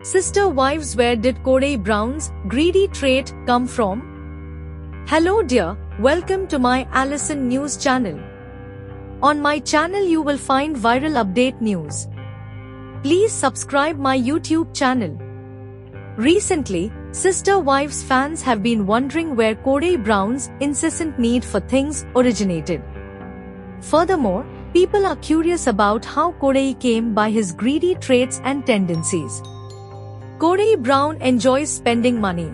Sister wives, where did Corey Brown's greedy trait come from? Hello dear, welcome to my Allison News channel. On my channel you will find viral update news. Please subscribe my YouTube channel. Recently, Sister Wives fans have been wondering where Corey Brown's incessant need for things originated. Furthermore, people are curious about how Corey came by his greedy traits and tendencies. Corey Brown enjoys spending money.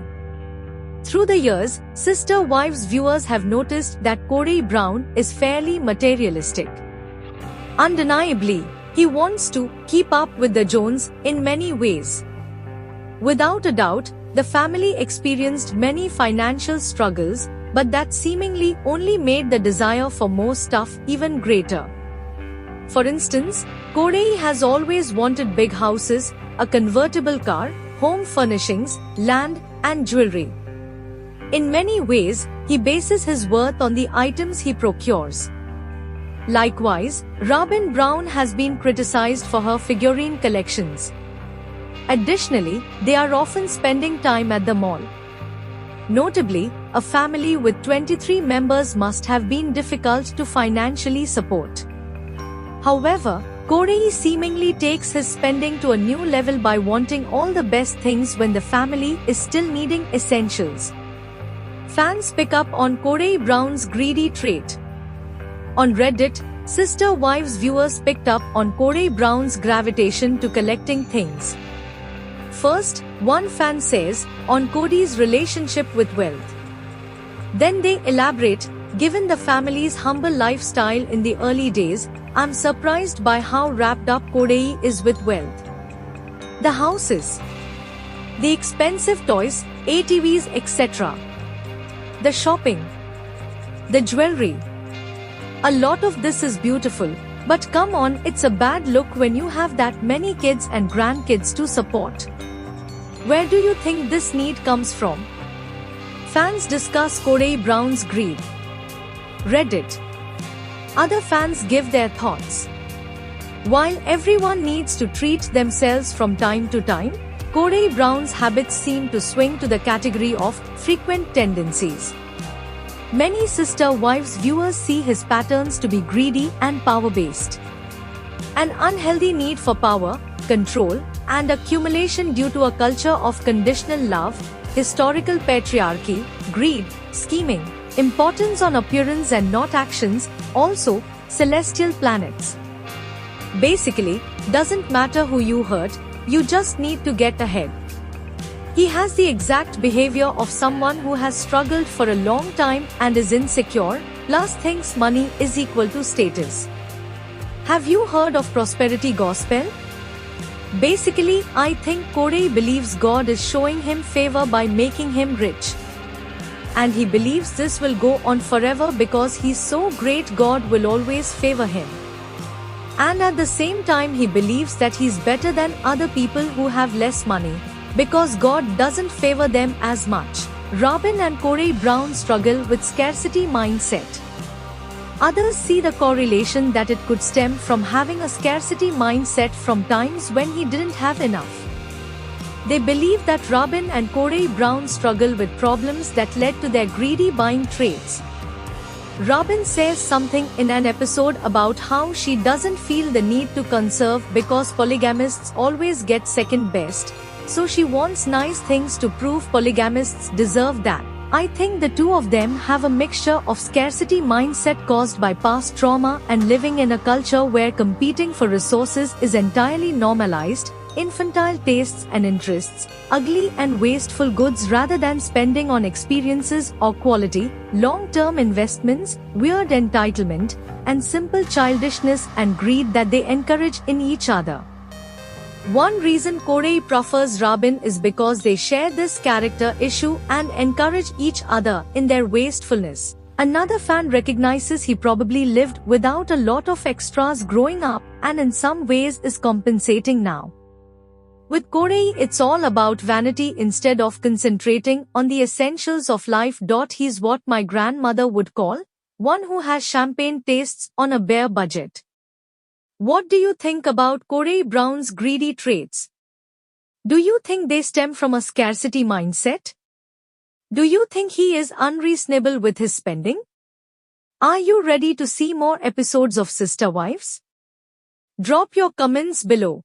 Through the years, Sister Wives viewers have noticed that Corey Brown is fairly materialistic. Undeniably, he wants to keep up with the Jones in many ways. Without a doubt, the family experienced many financial struggles, but that seemingly only made the desire for more stuff even greater. For instance, Corey has always wanted big houses, a convertible car, home furnishings, land, and jewelry. In many ways, he bases his worth on the items he procures. Likewise, Robin Brown has been criticized for her figurine collections. Additionally, they are often spending time at the mall. Notably, a family with 23 members must have been difficult to financially support. However, Corey seemingly takes his spending to a new level by wanting all the best things when the family is still needing essentials. Fans pick up on Corey Brown's greedy trait. On Reddit, Sister Wives viewers picked up on Corey Brown's gravitation to collecting things. First, one fan says, on Cody's relationship with wealth. Then they elaborate, given the family's humble lifestyle in the early days, I'm surprised by how wrapped up Corey is with wealth. The houses, the expensive toys, ATVs, etc. The shopping, the jewelry. A lot of this is beautiful, but come on, it's a bad look when you have that many kids and grandkids to support. Where do you think this need comes from? Fans discuss Corey Brown's greed. Reddit. Other fans give their thoughts. While everyone needs to treat themselves from time to time, Corey Brown's habits seem to swing to the category of frequent tendencies. Many Sister Wives viewers see his patterns to be greedy and power-based. An unhealthy need for power, control, and accumulation due to a culture of conditional love, historical patriarchy, greed, scheming, importance on appearance and not actions, also, celestial planets. Basically, doesn't matter who you hurt, you just need to get ahead. He has the exact behavior of someone who has struggled for a long time and is insecure, plus thinks money is equal to status. Have you heard of prosperity gospel? Basically, I think Corey believes God is showing him favor by making him rich. And he believes this will go on forever because he's so great God will always favor him. And at the same time he believes that he's better than other people who have less money, because God doesn't favor them as much. Robin and Corey Brown struggle with scarcity mindset. Others see the correlation that it could stem from having a scarcity mindset from times when he didn't have enough. They believe that Robin and Corey Brown struggle with problems that led to their greedy buying traits. Robin says something in an episode about how she doesn't feel the need to conserve because polygamists always get second best, so she wants nice things to prove polygamists deserve that. I think the two of them have a mixture of scarcity mindset caused by past trauma and living in a culture where competing for resources is entirely normalized, infantile tastes and interests, ugly and wasteful goods rather than spending on experiences or quality, long-term investments, weird entitlement, and simple childishness and greed that they encourage in each other. One reason Corey prefers Robin is because they share this character issue and encourage each other in their wastefulness. Another fan recognizes he probably lived without a lot of extras growing up and in some ways is compensating now. With Corey, it's all about vanity instead of concentrating on the essentials of life. He's what my grandmother would call one who has champagne tastes on a bare budget. What do you think about Corey Brown's greedy traits? Do you think they stem from a scarcity mindset? Do you think he is unreasonable with his spending? Are you ready to see more episodes of Sister Wives? Drop your comments below.